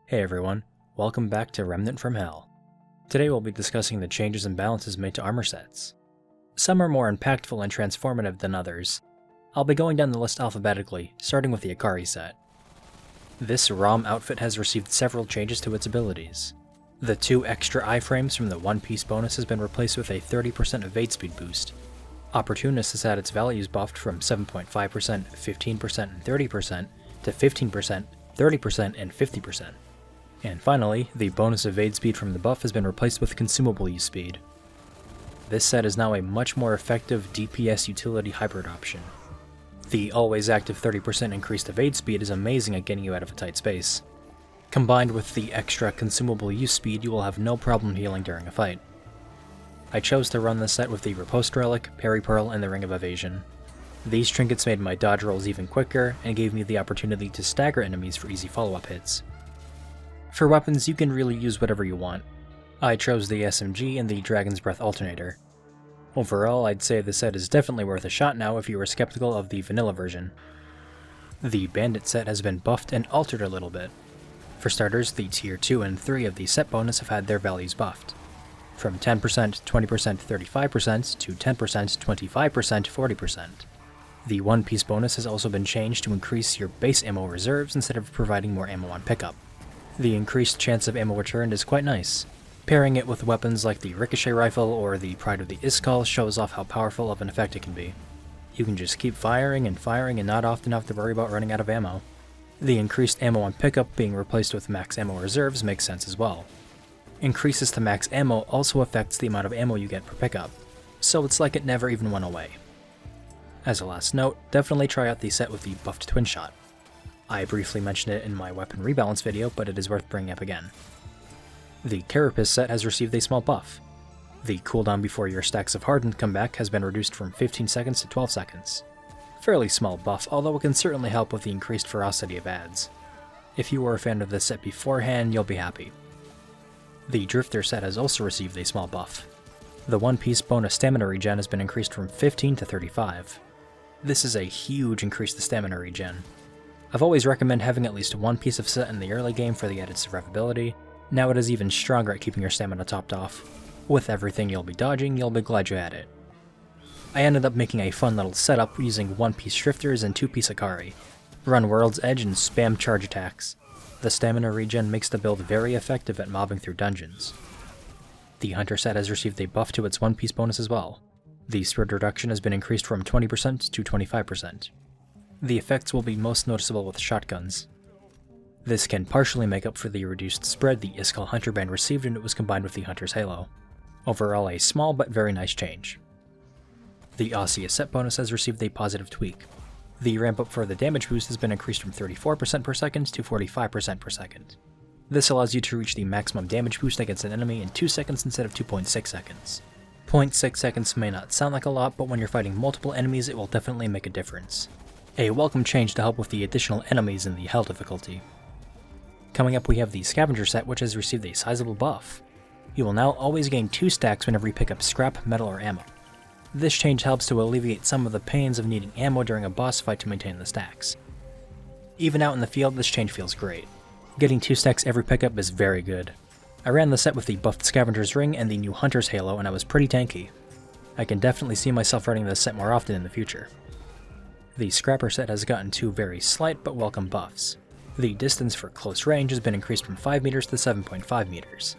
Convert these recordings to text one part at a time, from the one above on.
Hey everyone, welcome back to Remnant from Hell. Today we'll be discussing the changes and balances made to armor sets. Some are more impactful and transformative than others. I'll be going down the list alphabetically, starting with the Akari Set. This ROM outfit has received several changes to its abilities. The 2 extra iframes from the One Piece bonus has been replaced with a 30% evade speed boost. Opportunist has had its values buffed from 7.5%, 15%, and 30% to 15%, 30%, and 50%. And finally, the bonus evade speed from the buff has been replaced with consumable use speed. This set is now a much more effective DPS utility hybrid option. The always active 30% increased evade speed is amazing at getting you out of a tight space. Combined with the extra consumable use speed, you will have no problem healing during a fight. I chose to run this set with the Riposte Relic, Parry Pearl, and the Ring of Evasion. These trinkets made my dodge rolls even quicker and gave me the opportunity to stagger enemies for easy follow-up hits. For weapons, you can really use whatever you want. I chose the SMG and the Dragon's Breath Alternator. Overall, I'd say the set is definitely worth a shot now if you were skeptical of the vanilla version. The Bandit set has been buffed and altered a little bit. For starters, the Tier 2 and 3 of the set bonus have had their values buffed. From 10%, 20%, 35% to 10%, 25%, 40%. The One Piece bonus has also been changed to increase your base ammo reserves instead of providing more ammo on pickup. The increased chance of ammo returned is quite nice. Pairing it with weapons like the Ricochet Rifle or the Pride of the Iskall shows off how powerful of an effect it can be. You can just keep firing and not often have to worry about running out of ammo. The increased ammo on pickup being replaced with max ammo reserves makes sense as well. Increases to max ammo also affects the amount of ammo you get per pickup, so it's like it never even went away. As a last note, definitely try out the set with the buffed twin shot. I briefly mentioned it in my weapon rebalance video, but it is worth bringing up again. The Carapace Set has received a small buff. The cooldown before your stacks of hardened come back has been reduced from 15 seconds to 12 seconds. Fairly small buff, although it can certainly help with the increased ferocity of adds. If you were a fan of this set beforehand, you'll be happy. The Drifter set has also received a small buff. The One Piece bonus stamina regen has been increased from 15 to 35. This is a huge increase to stamina regen. I've always recommended having at least one piece of set in the early game for the added survivability. Now it is even stronger at keeping your stamina topped off. With everything you'll be dodging, you'll be glad you had it. I ended up making a fun little setup using 1-piece Drifters and 2-piece Akari. Run World's Edge and spam charge attacks. The stamina regen makes the build very effective at mobbing through dungeons. The Hunter set has received a buff to its 1-piece bonus as well. The spread reduction has been increased from 20% to 25%. The effects will be most noticeable with shotguns. This can partially make up for the reduced spread the Iskall Hunter band received when it was combined with the Hunter's Halo. Overall, a small but very nice change. The Osseous Set bonus has received a positive tweak. The ramp up for the damage boost has been increased from 34% per second to 45% per second. This allows you to reach the maximum damage boost against an enemy in 2 seconds instead of 2.6 seconds. 0.6 seconds may not sound like a lot, but when you're fighting multiple enemies it will definitely make a difference. A welcome change to help with the additional enemies in the Hell difficulty. Coming up we have the Scavenger Set, which has received a sizable buff. You will now always gain 2 stacks whenever you pick up scrap, metal, or ammo. This change helps to alleviate some of the pains of needing ammo during a boss fight to maintain the stacks. Even out in the field, this change feels great. Getting 2 stacks every pickup is very good. I ran the set with the buffed Scavenger's Ring and the new Hunter's Halo, and I was pretty tanky. I can definitely see myself running this set more often in the future. The Scrapper set has gotten 2 very slight but welcome buffs. The distance for close range has been increased from 5 meters to 7.5 meters,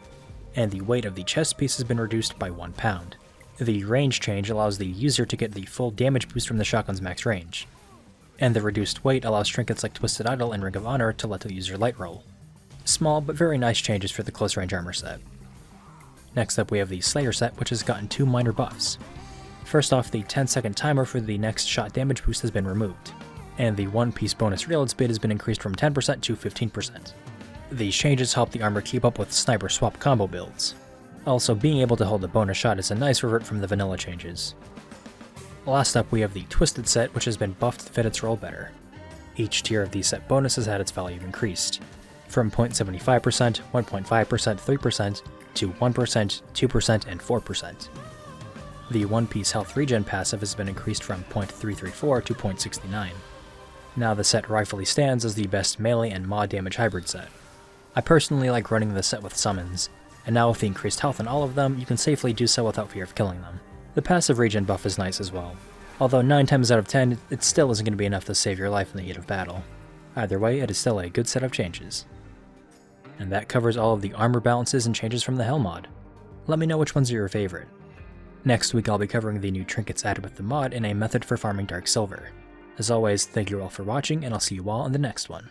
and the weight of the chest piece has been reduced by 1 pound. The range change allows the user to get the full damage boost from the shotgun's max range, and the reduced weight allows trinkets like Twisted Idol and Ring of Honor to let the user light roll. Small but very nice changes for the close range armor set. Next up we have the Slayer set, which has gotten 2 minor buffs. First off, the 10-second timer for the next shot damage boost has been removed, and the 1-piece bonus reload speed has been increased from 10% to 15%. These changes help the armor keep up with sniper swap combo builds. Also, being able to hold the bonus shot is a nice revert from the vanilla changes. Last up we have the Twisted Set, which has been buffed to fit its role better. Each tier of the set bonus has had its value increased, from 0.75%, 1.5%, 3% to 1%, 2%, and 4%. The One-Piece Health Regen passive has been increased from 0.334 to 0.69. Now the set rightfully stands as the best melee and maw damage hybrid set. I personally like running the set with summons, and now with the increased health in all of them, you can safely do so without fear of killing them. The passive regen buff is nice as well, although 9 times out of 10, it still isn't going to be enough to save your life in the heat of battle. Either way, it is still a good set of changes. And that covers all of the armor balances and changes from the Hell mod. Let me know which ones are your favorite. Next week I'll be covering the new trinkets added with the mod and a method for farming Dark Silver. As always, thank you all for watching, and I'll see you all in the next one.